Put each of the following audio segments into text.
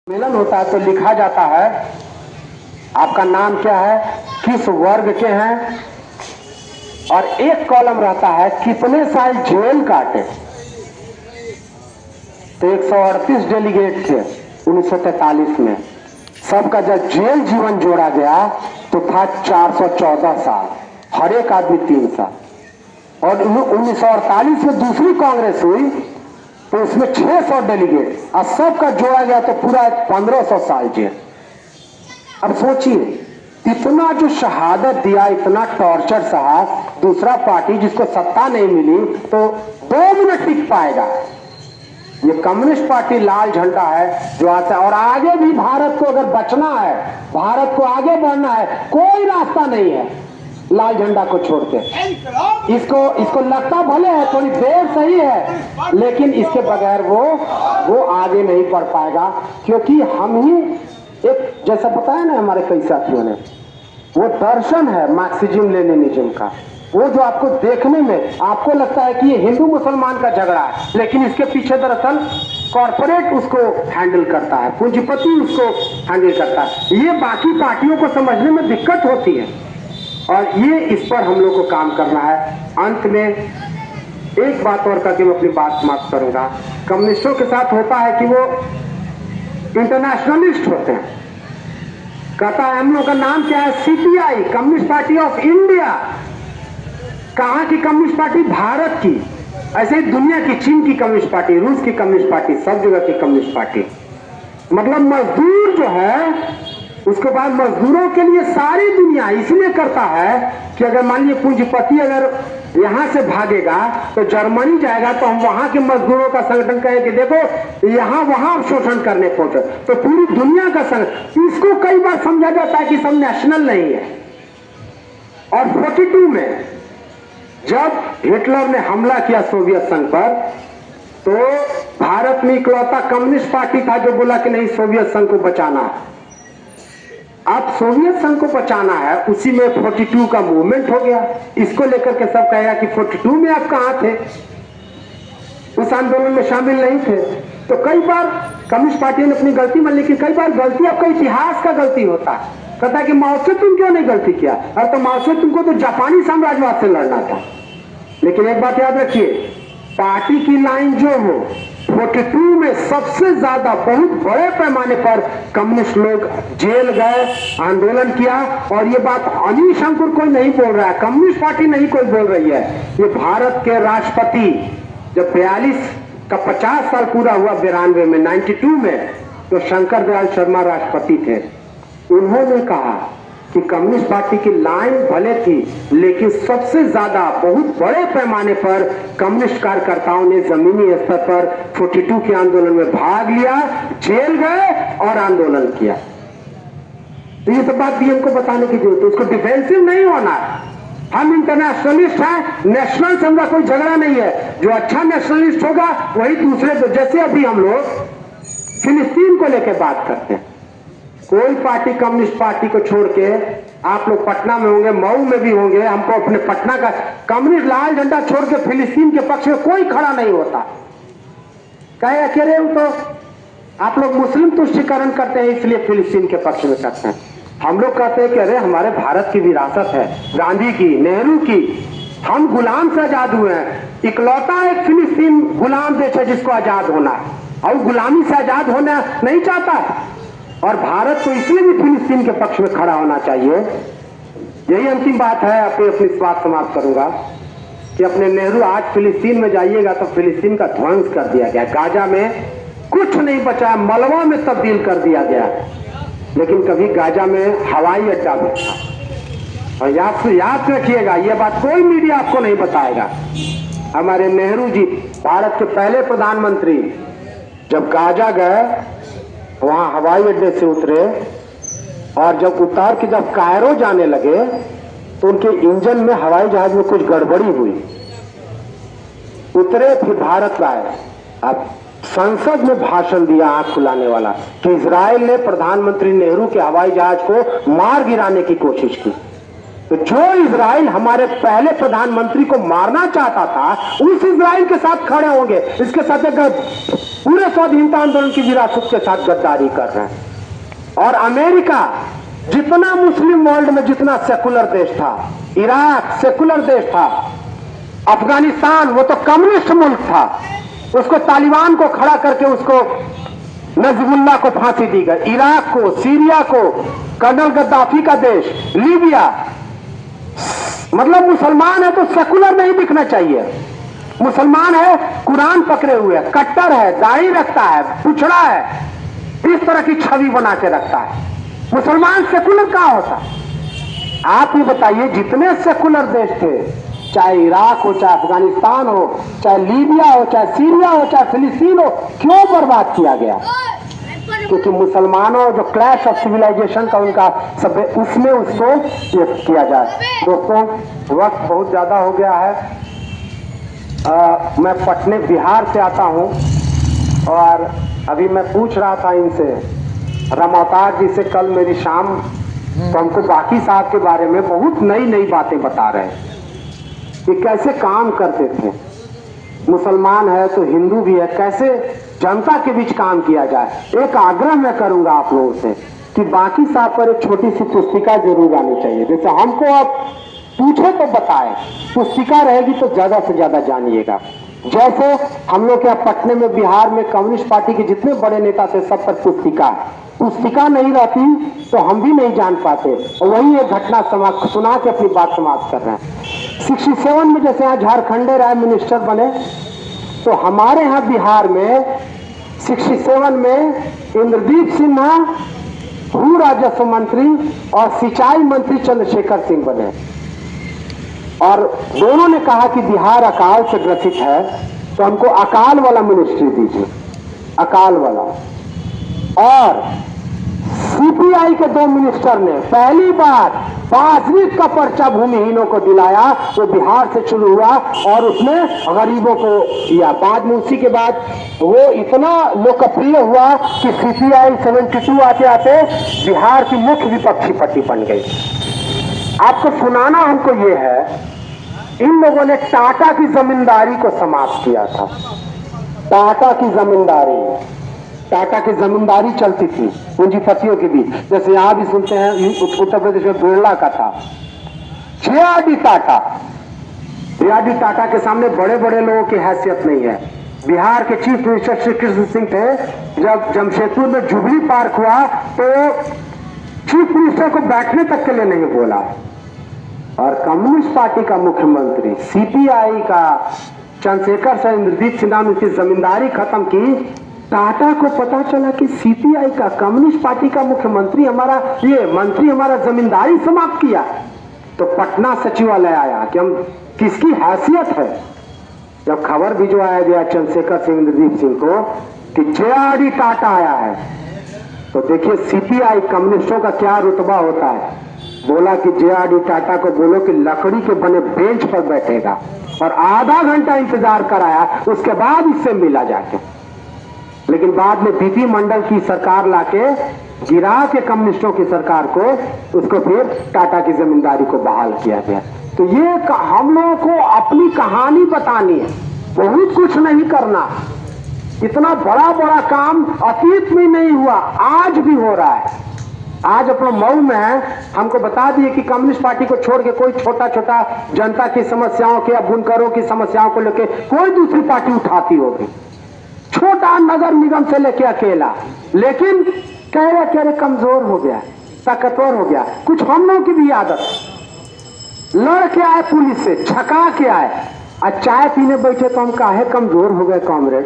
सम्मेलन होता है तो लिखा जाता है आपका नाम क्या है, किस वर्ग के हैं, और एक कॉलम रहता है कितने साल जेल काटे। तो 138 डेलीगेट थे 1943 में, सबका जब जेल जीवन जोड़ा गया तो था 414 साल, हर एक आदमी 3 साल। और 1948 में दूसरी कांग्रेस हुई तो उसमें 600 डेलीगेट और सबका जोड़ा गया तो पूरा 1500 साल जेल। अब सोचिए इतना जो शहादत दिया, इतना टॉर्चर सहा, दूसरा पार्टी जिसको सत्ता नहीं मिली तो 2 मिनट टिक पाएगा। ये कम्युनिस्ट पार्टी लाल झंडा है जो आता है, और आगे भी भारत को अगर बचना है, भारत को आगे बढ़ना है, कोई रास्ता नहीं है लाल झंडा को छोड़ के। इसको लगता भले है थोड़ी देर सही है, लेकिन इसके बगैर वो आगे नहीं बढ़ पाएगा, क्योंकि हम ही एक जैसा बताया ना हमारे कई साथियों ने, वो दर्शन है मार्क्सिज्म लेनिनिज्म का, वो जो आपको देखने में आपको लगता है कि ये हिंदू मुसलमान का झगड़ा है, लेकिन इसके पीछे दरअसल कॉर्पोरेट उसको हैंडल करता है, पूंजीपति उसको हैंडल करता है। ये बाकी पार्टियों को समझने में दिक्कत होती है, और ये इस पर हम लोग को काम करना है। अंत में एक बात और करके मैं अपनी बात समाप्त करूंगा। कम्युनिस्टों के साथ होता है कि वो इंटरनेशनलिस्ट होते हैं, कहता है हम लोग का नाम क्या है, CPI, communist party of India. कहां की कम्युनिस्ट पार्टी? भारत की। ऐसे ही दुनिया की, चीन की कम्युनिस्ट पार्टी, रूस की कम्युनिस्ट पार्टी, सब जगह की कम्युनिस्ट पार्टी। मतलब मजदूर जो है उसके बाद मजदूरों के लिए सारी दुनिया इसलिए करता है कि अगर मान लीजिए पूंजीपति अगर यहां से भागेगा तो जर्मनी जाएगा, तो हम वहां के मजदूरों का संगठन कहे कि देखो यहां वहां शोषण करने पहुंचे, तो पूरी दुनिया का संगठन। इसको कई बार समझा जाता है कि सब नेशनल नहीं है। और 42 में जब हिटलर ने हमला किया सोवियत संघ पर, तो भारत में इकलौता कम्युनिस्ट पार्टी था जो बोला कि नहीं, सोवियत संघ को बचाना है। अब सोवियत संघ को बचाना है, उसी में 42 का मूवमेंट हो गया। इसको लेकर के सब कहेगा कि 42 में आप कहां थे, उस आंदोलन में शामिल नहीं थे। तो कई बार कम्युनिस्ट पार्टी ने अपनी गलती मान, लेकिन कई बार गलती आपका इतिहास का गलती होता है। कहता है कि माओ से तुम क्यों नहीं गलती किया, और तो माओ से तुमको तो जापानी साम्राज्यवाद से लड़ना था। लेकिन एक बात याद रखिए, पार्टी की लाइन जो हो, 42 में सबसे ज्यादा बहुत बड़े पैमाने पर कम्युनिस्ट लोग जेल गए, आंदोलन किया। और ये बात अनीश अंकुर कोई नहीं बोल रहा है, कम्युनिस्ट पार्टी नहीं कोई बोल रही है, ये भारत के राष्ट्रपति जब 42 का 50 साल पूरा हुआ 92 में, 92 में, तो शंकर दयाल शर्मा राष्ट्रपति थे। उन्होंने कहा कि कम्युनिस्ट पार्टी की लाइन भले थी, लेकिन सबसे ज्यादा बहुत बड़े पैमाने पर कम्युनिस्ट कार्यकर्ताओं ने जमीनी स्तर पर 42 के आंदोलन में भाग लिया, जेल गए और आंदोलन किया। तो ये सब बात भी हमको बताने की जरूरत है, उसको डिफेंसिव नहीं होना है। हम इंटरनेशनलिस्ट हैं, नेशनल से हमारा कोई झगड़ा नहीं है। जो अच्छा नेशनलिस्ट होगा वही दूसरे, जैसे अभी हम लोग फिलिस्तीन को लेकर बात करते हैं, कोई पार्टी कम्युनिस्ट पार्टी को छोड़ के, आप लोग पटना में होंगे, मऊ में भी होंगे, हमको अपने पटना का कम्युनिस्ट लाल झंडा छोड़ के फिलिस्तीन के पक्ष में कोई खड़ा नहीं होता। कहे अकेले तो आप लोग मुस्लिम तुष्टीकरण करते हैं इसलिए फिलिस्तीन के पक्ष में करते हैं। हम लोग कहते हैं कि अरे हमारे भारत की विरासत है, गांधी की, नेहरू की, हम गुलाम से आजाद हुए हैं। इकलौता एक फिलिस्तीन गुलाम देश है जिसको आजाद होना है, और गुलामी से आजाद होना नहीं चाहता है। और भारत को इसलिए भी फिलिस्तीन के पक्ष में खड़ा होना चाहिए। यही अंतिम बात है, अपनी बात समाप्त करूंगा कि अपने नेहरू, आज फिलिस्तीन में जाइएगा तो फिलिस्तीन का ध्वंस कर दिया गया, गाजा में कुछ नहीं बचा, मलबा में तब्दील कर दिया गया। लेकिन कभी गाजा में हवाई अड्डा भी था। और याद रखिएगा, यह बात कोई मीडिया आपको नहीं बताएगा। हमारे नेहरू जी, भारत के पहले प्रधानमंत्री, जब गाजा गए वहां हवाई अड्डे से उतरे, और जब उतार के जब कायरो जाने लगे तो उनके इंजन में, हवाई जहाज में कुछ गड़बड़ी हुई, उतरे, फिर भारत आए। अब संसद में भाषण दिया आंख खुलाने वाला कि इजराइल ने प्रधानमंत्री नेहरू के हवाई जहाज को मार गिराने की कोशिश की। तो जो इजराइल हमारे पहले प्रधानमंत्री को मारना चाहता था, उस इजराइल के साथ खड़े होंगे। इसके साथ पूरे स्वाधीनता आंदोलन की विरासत के साथ गद्दारी कर रहे हैं। और अमेरिका जितना मुस्लिम वर्ल्ड में जितना सेकुलर देश था, इराक सेकुलर देश था, अफगानिस्तान वो तो कम्युनिस्ट मुल्क था, उसको तालिबान को खड़ा करके उसको नजीबुल्लाह को फांसी दी गई। इराक को, सीरिया को, कर्नल गद्दाफी का देश, लीबिया, मतलब मुसलमान है तो सेकुलर नहीं दिखना चाहिए। मुसलमान है कुरान पकड़े हुए है, कट्टर है, दाढ़ी रखता है, पुछड़ा है, इस तरह की छवि बना के रखता है। मुसलमान सेकुलर कहां होता? आप ये बताइए, जितने सेकुलर देश थे, चाहे इराक हो, चाहे अफगानिस्तान हो, चाहे लीबिया हो, चाहे सीरिया हो, चाहे फिलिस्तीन हो, क्यों बर्बाद किया गया? क्योंकि मुसलमानों जो क्लैश ऑफ सिविलाइजेशन का उनका सब, उसमें उसको ये किया जाए। दोस्तों, वक्त बहुत ज्यादा हो गया है। मैं पटने बिहार से आता हूं और अभी मैं पूछ रहा था इनसे, रामावतार जी से कल मेरी शाम, तो हमको बाकी साहब के बारे में बहुत नई नई बातें बता रहे हैं कि कैसे काम करते थे। मुसलमान है तो हिंदू भी है, कैसे जनता के बीच काम किया जाए। एक आग्रह मैं करूंगा आप लोगों से कि बाकी साहब पर एक छोटी सी पुस्तिका जरूर आनी चाहिए। जैसे हमको आप पूछे तो बताएं, पुस्तिका रहेगी तो ज्यादा से ज्यादा जानिएगा। जैसे हम लोग क्या पटने में, बिहार में कम्युनिस्ट पार्टी के जितने बड़े नेता थे सब पर पुस्तिका नहीं रहती तो हम भी नहीं जान पाते। वही एक घटना सुना के अपनी बात समाप्त कर रहे हैं। 67 में जैसे यहाँ झारखंडे राय मिनिस्टर बने, तो हमारे यहाँ बिहार में 67 में इंद्रदीप सिन्हा भू राजस्व मंत्री और सिंचाई मंत्री चंद्रशेखर सिंह बने। और दोनों ने कहा कि बिहार अकाल से ग्रसित है तो हमको अकाल वाला मिनिस्ट्री दीजिए, अकाल वाला। और सीपीआई के 2 मिनिस्टर ने पहली बार 5वीं का पर्चा भूमिहीनों को दिलाया, वो बिहार से शुरू हुआ और उसने गरीबों को दिया। बाद में उसी के बाद वो इतना लोकप्रिय हुआ कि सीपीआई 72 आते आते बिहार की मुख्य विपक्षी पार्टी बन गई। आपको सुनाना हमको ये है, इन लोगों ने टाटा की जमींदारी को समाप्त किया था। टाटा की जमींदारी चलती थी पूंजीपतियों के बीच, जैसे यहां भी सुनते हैं उत्तर प्रदेश में बिरला का था। जे.आर.डी. टाटा के सामने बड़े बड़े लोगों की हैसियत नहीं है। बिहार के चीफ मिनिस्टर श्री कृष्ण सिंह थे, जब जमशेदपुर में जुबली पार्क हुआ तो चीफ मिनिस्टर को बैठने तक के लिए नहीं बोला। और कम्युनिस्ट पार्टी का मुख्यमंत्री, सीपीआई का चंद्रशेखर से इंद्रदीप सिन्हा ने उसकी जमींदारी खत्म की। टाटा को पता चला कि सीपीआई का, कम्युनिस्ट पार्टी का मुख्यमंत्री हमारा, ये मंत्री हमारा जमींदारी समाप्त किया, तो पटना सचिवालय आया कि हम किसकी हैसियत है। जब खबर भिजवाया गया चंद्रशेखर सिंह इंद्रदीप सिंह को कि जे.आर.डी. टाटा आया है, तो देखिए सीपीआई कम्युनिस्टों का क्या रुतबा होता है। बोला कि जे.आर.डी. टाटा को बोलो कि लकड़ी के बने बेंच पर बैठेगा, और आधा घंटा इंतजार कराया, उसके बाद इससे मिला जाके। लेकिन बाद में बीपी मंडल की सरकार लाके गिरा के कम्युनिस्टों की सरकार को, उसको फिर टाटा की जमींदारी को बहाल किया गया। तो ये हम लोगों को अपनी कहानी बतानी है, बहुत कुछ नहीं करना। इतना बड़ा बड़ा काम अतीत में नहीं हुआ, आज भी हो रहा है। आज अपना मऊ में है, हमको बता दिए कि कम्युनिस्ट पार्टी को छोड़ के कोई छोटा छोटा जनता की समस्याओं के या बुनकरों की समस्याओं को लेके कोई दूसरी पार्टी उठाती होगी, छोटा नगर निगम से लेके अकेला। लेकिन कह रहे कमजोर हो गया, ताकतवर हो गया। कुछ हम लोगों की भी आदत, लड़ के आए पुलिस से, छका के आए, और चाय पीने बैठे तो हम काहे कमजोर हो गए कॉमरेड,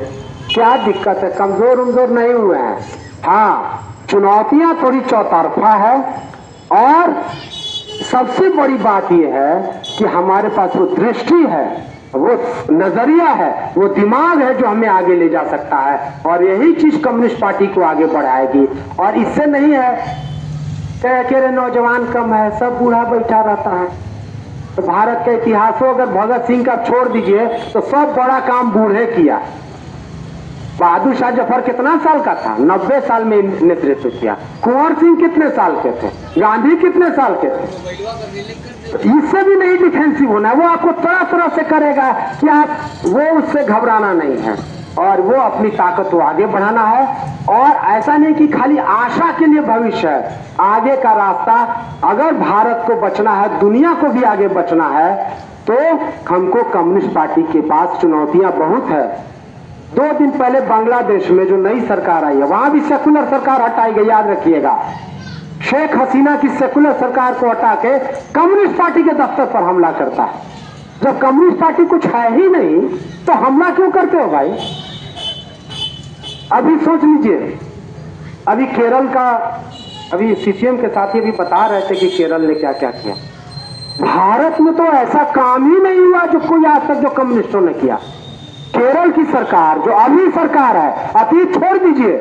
क्या दिक्कत है? कमजोर उमजोर नहीं हुए हैं। हाँ, चुनौतियां थोड़ी चौतरफा है, और सबसे बड़ी बात यह है कि हमारे पास वो दृष्टि है, वो नजरिया है, वो दिमाग है जो हमें आगे ले जा सकता है। और यही चीज कम्युनिस्ट पार्टी को आगे बढ़ाएगी। और इससे नहीं है कह रहे नौजवान कम है, सब बूढ़ा बैठा रहता है। तो भारत के इतिहास को अगर भगत सिंह का छोड़ दीजिए तो सब बड़ा काम बूढ़े किया। बहादुर शाह जफर कितना साल का था? 90 साल में नेतृत्व किया। कुंवर सिंह कितने साल के थे? गांधी कितने साल के थे? इससे भी नहीं डिफेंसिव होना है, वो आपको तरह तरह से करेगा कि आप, वो उससे घबराना नहीं है। और वो अपनी ताकत को आगे बढ़ाना है। और ऐसा नहीं कि खाली आशा के लिए भविष्य है, आगे का रास्ता, अगर भारत को बचना है, दुनिया को भी आगे बचना है, तो हमको कम्युनिस्ट पार्टी के पास चुनौतियां बहुत है। 2 दिन पहले बांग्लादेश में जो नई सरकार आई है, वहां भी सेकुलर सरकार हटाई गई, याद रखिएगा। शेख हसीना की सेकुलर सरकार को हटा के कम्युनिस्ट पार्टी के दफ्तर पर हमला करता है। जब कम्युनिस्ट पार्टी कुछ है ही नहीं तो हमला क्यों करते हो भाई? अभी सोच लीजिए, अभी केरल का, अभी सीपीएम के साथी भी बता रहे थे कि केरल ने क्या क्या किया। भारत में तो ऐसा काम ही नहीं हुआ जो कोई आज तक जो कम्युनिस्टों ने किया। केरल की सरकार जो अभी सरकार है, अतीत छोड़ दीजिए,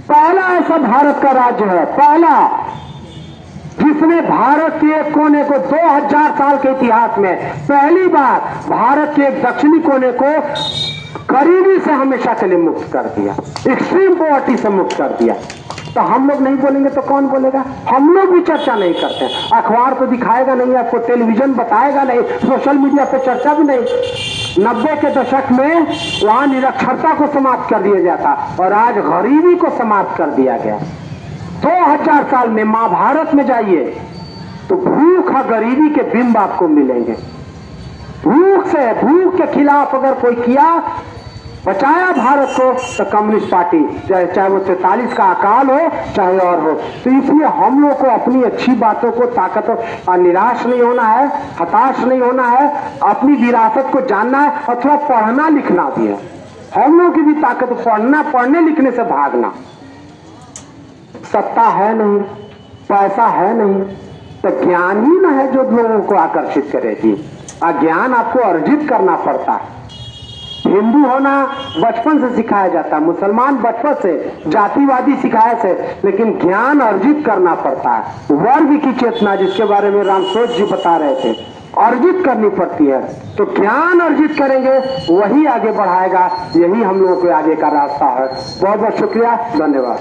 पहला ऐसा भारत का राज्य है, पहला, जिसने भारत के एक कोने को 2000 साल के इतिहास में पहली बार भारत के एक दक्षिणी कोने को गरीबी से हमेशा के लिए मुक्त कर दिया, एक्सट्रीम पॉवर्टी से मुक्त कर दिया। तो हम लोग नहीं बोलेंगे तो कौन बोलेगा? हम लोग भी चर्चा नहीं करते, अखबार तो दिखाएगा नहीं, आपको टेलीविजन बताएगा नहीं, सोशल मीडिया पे चर्चा भी नहीं। 90 के दशक में वहां निरक्षरता को समाप्त कर दिया जाता और आज गरीबी को समाप्त कर दिया गया। 2000 साल में महाभारत में जाइए तो भूख और गरीबी के बिंब आपको मिलेंगे। भूख से, भूख के खिलाफ अगर कोई किया, बचाया भारत को, तो कम्युनिस्ट पार्टी, चाहे वो 43 का अकाल हो चाहे और हो। तो इसलिए हम लोग को अपनी अच्छी बातों को ताकत और निराश नहीं होना है, हताश नहीं होना है, अपनी विरासत को जानना है और थोड़ा पढ़ना लिखना भी है। हम लोगों की भी ताकत पढ़ना, पढ़ने लिखने से भागना। सत्ता है नहीं, पैसा है नहीं, तो ज्ञान ही ना है जो लोगों को आकर्षित करेगी। ज्ञान आपको अर्जित करना पड़ता है। हिंदू होना बचपन से सिखाया जाता है, मुसलमान बचपन से, जातिवादी सिखाया से, लेकिन ज्ञान अर्जित करना पड़ता है। वर्ग की चेतना जिसके बारे में रामसोच जी बता रहे थे, अर्जित करनी पड़ती है। तो ज्ञान अर्जित करेंगे वही आगे बढ़ाएगा, यही हम लोगों के आगे का रास्ता है। बहुत बहुत शुक्रिया, धन्यवाद।